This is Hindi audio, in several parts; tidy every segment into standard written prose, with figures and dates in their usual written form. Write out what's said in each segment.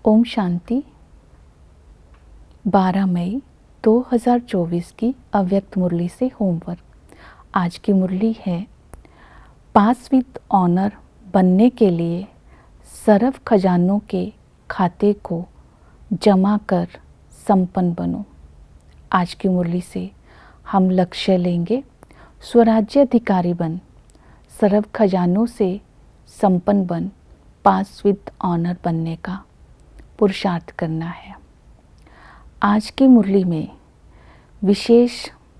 ओम शांति। 12 मई 2024 की अव्यक्त मुरली से होमवर्क। आज की मुरली है, पास विद ऑनर बनने के लिए सरव खजानों के खाते को जमा कर संपन्न बनो। आज की मुरली से हम लक्ष्य लेंगे, स्वराज्य अधिकारी बन, सरव खजानों से संपन्न बन, पास विद ऑनर बनने का पुरुषार्थ करना है। आज की मुरली में विशेष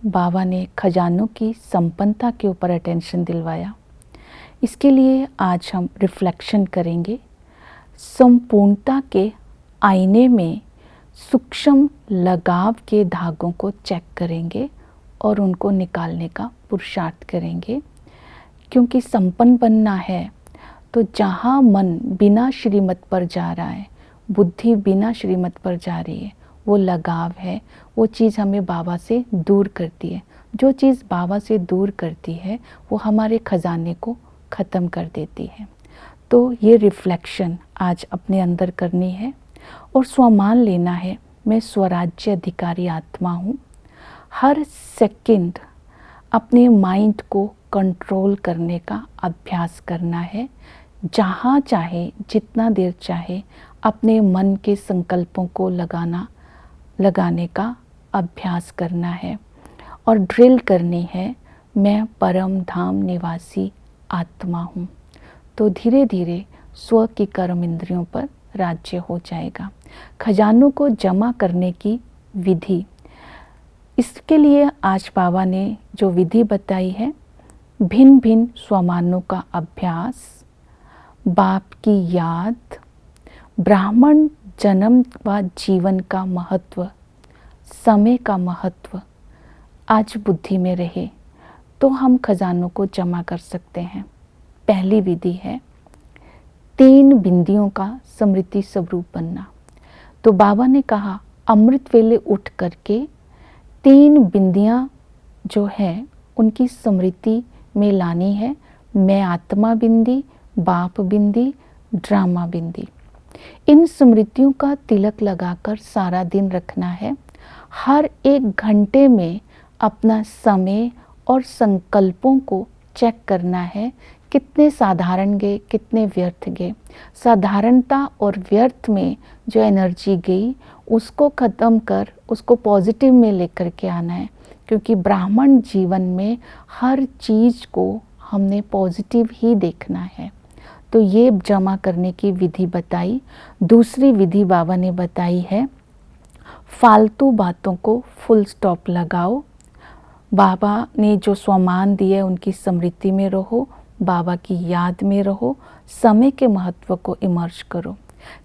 बाबा ने खजानों की संपन्नता के ऊपर अटेंशन दिलवाया। इसके लिए आज हम रिफ्लेक्शन करेंगे, संपूर्णता के आईने में सूक्ष्म लगाव के धागों को चेक करेंगे और उनको निकालने का पुरुषार्थ करेंगे। क्योंकि संपन्न बनना है तो जहाँ मन बिना श्रीमत पर जा रहा है, बुद्धि बिना श्रीमत पर जा रही है, वो लगाव है, वो चीज़ हमें बाबा से दूर करती है। जो चीज़ बाबा से दूर करती है वो हमारे खजाने को ख़त्म कर देती है। तो ये रिफ्लेक्शन आज अपने अंदर करनी है और स्वमान लेना है, मैं स्वराज्य अधिकारी आत्मा हूँ। हर सेकंड अपने माइंड को कंट्रोल करने का अभ्यास करना है। जहाँ चाहे, जितना देर चाहे, अपने मन के संकल्पों को लगाने का अभ्यास करना है और ड्रिल करनी है, मैं परम धाम निवासी आत्मा हूँ। तो धीरे धीरे स्व की कर्म इंद्रियों पर राज्य हो जाएगा। खजानों को जमा करने की विधि, इसके लिए आज बाबा ने जो विधि बताई है, भिन्न भिन्न स्वमानों का अभ्यास, बाप की याद, ब्राह्मण जन्म व जीवन का महत्व, समय का महत्व आज बुद्धि में रहे तो हम खजानों को जमा कर सकते हैं। पहली विधि है 3 बिंदियों का स्मृति स्वरूप बनना। तो बाबा ने कहा, अमृत वेले उठ करके 3 बिंदियां जो है उनकी स्मृति में लानी है। मैं आत्मा बिंदी, बाप बिंदी, ड्रामा बिंदी। इन स्मृतियों का तिलक लगाकर सारा दिन रखना है। हर 1 घंटे में अपना समय और संकल्पों को चेक करना है, कितने साधारण गए, कितने व्यर्थ गए। साधारणता और व्यर्थ में जो एनर्जी गई उसको ख़त्म कर उसको पॉजिटिव में लेकर के आना है। क्योंकि ब्राह्मण जीवन में हर चीज़ को हमने पॉजिटिव ही देखना है। तो ये जमा करने की विधि बताई। दूसरी विधि बाबा ने बताई है, फालतू बातों को फुल स्टॉप लगाओ। बाबा ने जो स्वमान दिए उनकी स्मृति में रहो, बाबा की याद में रहो, समय के महत्व को इमर्ज करो।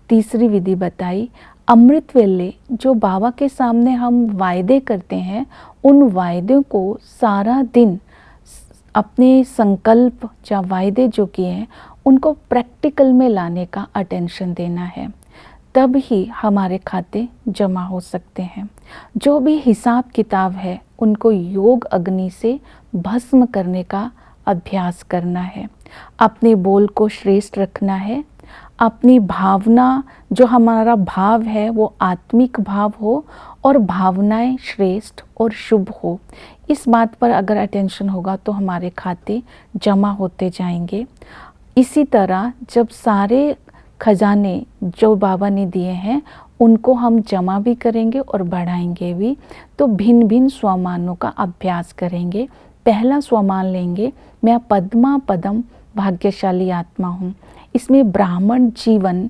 तीसरी विधि बताई, अमृत वेले जो बाबा के सामने हम वायदे करते हैं, उन वायदों को सारा दिन अपने संकल्प या वायदे जो किए हैं उनको प्रैक्टिकल में लाने का अटेंशन देना है। तब ही हमारे खाते जमा हो सकते हैं। जो भी हिसाब किताब है उनको योग अग्नि से भस्म करने का अभ्यास करना है। अपने बोल को श्रेष्ठ रखना है। अपनी भावना, जो हमारा भाव है वो आत्मिक भाव हो और भावनाएं श्रेष्ठ और शुभ हो। इस बात पर अगर अटेंशन होगा तो हमारे खाते जमा होते जाएंगे। इसी तरह जब सारे खजाने जो बाबा ने दिए हैं उनको हम जमा भी करेंगे और बढ़ाएंगे भी, तो भिन्न भिन्न स्वमानों का अभ्यास करेंगे। पहला स्वमान लेंगे, मैं पद्मा पदम भाग्यशाली आत्मा हूँ। इसमें ब्राह्मण जीवन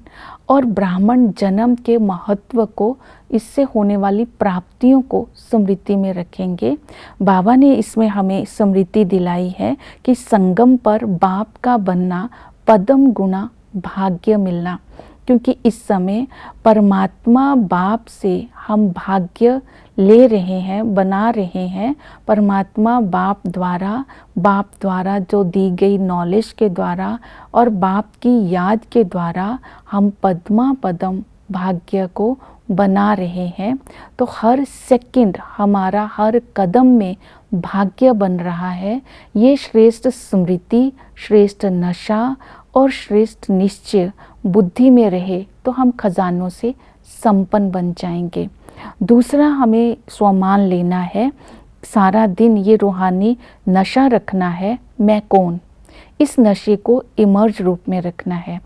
और ब्राह्मण जन्म के महत्व को, इससे होने वाली प्राप्तियों को स्मृति में रखेंगे। बाबा ने इसमें हमें स्मृति दिलाई है कि संगम पर बाप का बनना, पदम गुना भाग्य मिलना। क्योंकि इस समय परमात्मा बाप से हम भाग्य ले रहे हैं, बना रहे हैं। परमात्मा बाप द्वारा जो दी गई नॉलेज के द्वारा और बाप की याद के द्वारा हम पद्मा पदम भाग्य को बना रहे हैं। तो हर सेकंड हमारा हर कदम में भाग्य बन रहा है। ये श्रेष्ठ स्मृति, श्रेष्ठ नशा और श्रेष्ठ निश्चय बुद्धि में रहे तो हम खजानों से संपन्न बन जाएंगे। दूसरा, हमें स्वमान लेना है। सारा दिन ये रूहानी नशा रखना है, मैं कौन। इस नशे को इमर्ज रूप में रखना है।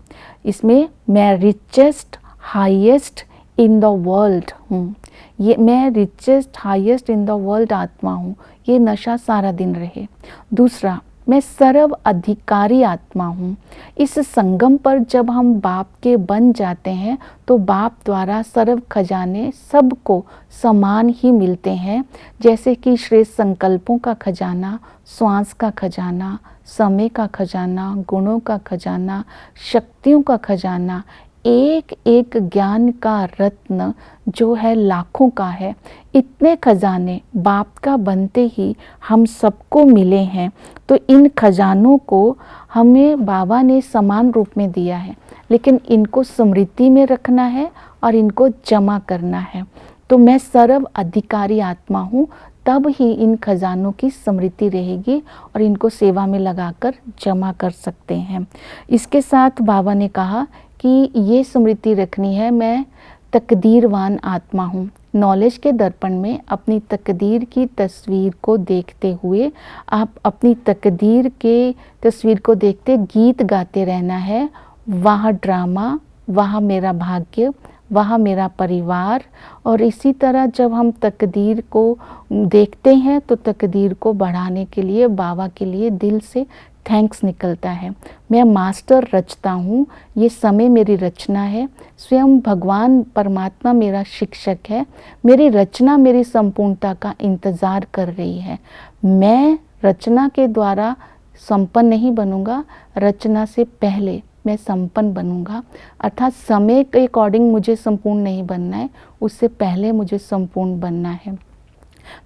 इसमें मैं richest highest in the world हूँ, ये मैं richest highest in the world आत्मा हूँ, ये नशा सारा दिन रहे। दूसरा, मैं सर्व अधिकारी आत्मा हूँ। इस संगम पर जब हम बाप के बन जाते हैं तो बाप द्वारा सर्व खजाने सबको समान ही मिलते हैं, जैसे कि श्रेष्ठ संकल्पों का खजाना, श्वास का खजाना, समय का खजाना, गुणों का खजाना, शक्तियों का खजाना, एक एक ज्ञान का रत्न जो है लाखों का है। इतने खजाने बाप का बनते ही हम सबको मिले हैं। तो इन खजानों को हमें बाबा ने समान रूप में दिया है, लेकिन इनको स्मृति में रखना है और इनको जमा करना है। तो मैं सर्व अधिकारी आत्मा हूँ, तब ही इन खजानों की स्मृति रहेगी और इनको सेवा में लगाकर जमा कर सकते हैं। इसके साथ बाबा ने कहा कि ये स्मृति रखनी है, मैं तकदीरवान आत्मा हूँ। नॉलेज के दर्पण में अपनी तकदीर की तस्वीर को देखते हुए आप अपनी तकदीर के तस्वीर को देखते गीत गाते रहना है। वहाँ ड्रामा, वहाँ मेरा भाग्य, वहाँ मेरा परिवार। और इसी तरह जब हम तकदीर को देखते हैं तो तकदीर को बढ़ाने के लिए बाबा के लिए दिल से थैंक्स निकलता है। मैं मास्टर रचता हूँ, ये समय मेरी रचना है। स्वयं भगवान परमात्मा मेरा शिक्षक है। मेरी रचना मेरी संपूर्णता का इंतज़ार कर रही है। मैं रचना के द्वारा संपन्न नहीं बनूंगा, रचना से पहले मैं संपन्न बनूंगा। अर्थात समय के अकॉर्डिंग मुझे संपूर्ण नहीं बनना है, उससे पहले मुझे संपूर्ण बनना है।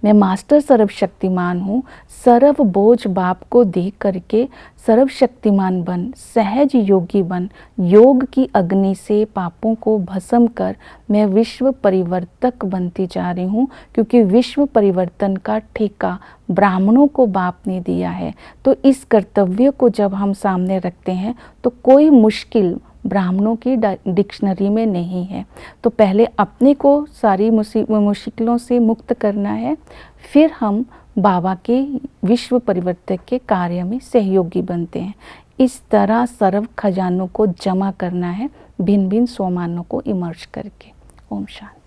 मैं मास्टर सर्वशक्तिमान हूँ। सर्व बोझ बाप को देख करके सर्वशक्तिमान बन, सहज योगी बन। योग की अग्नि से पापों को भस्म कर मैं विश्व परिवर्तक बनती जा रही हूँ, क्योंकि विश्व परिवर्तन का ठेका ब्राह्मणों को बाप ने दिया है। तो इस कर्तव्य को जब हम सामने रखते हैं तो कोई मुश्किल ब्राह्मणों की डिक्शनरी में नहीं है। तो पहले अपने को सारी मुश्किलों से मुक्त करना है, फिर हम बाबा के विश्व परिवर्तक के कार्य में सहयोगी बनते हैं। इस तरह सर्व खजानों को जमा करना है, भिन्न भिन्न स्वमानों को इमर्ज करके। ओम शांति।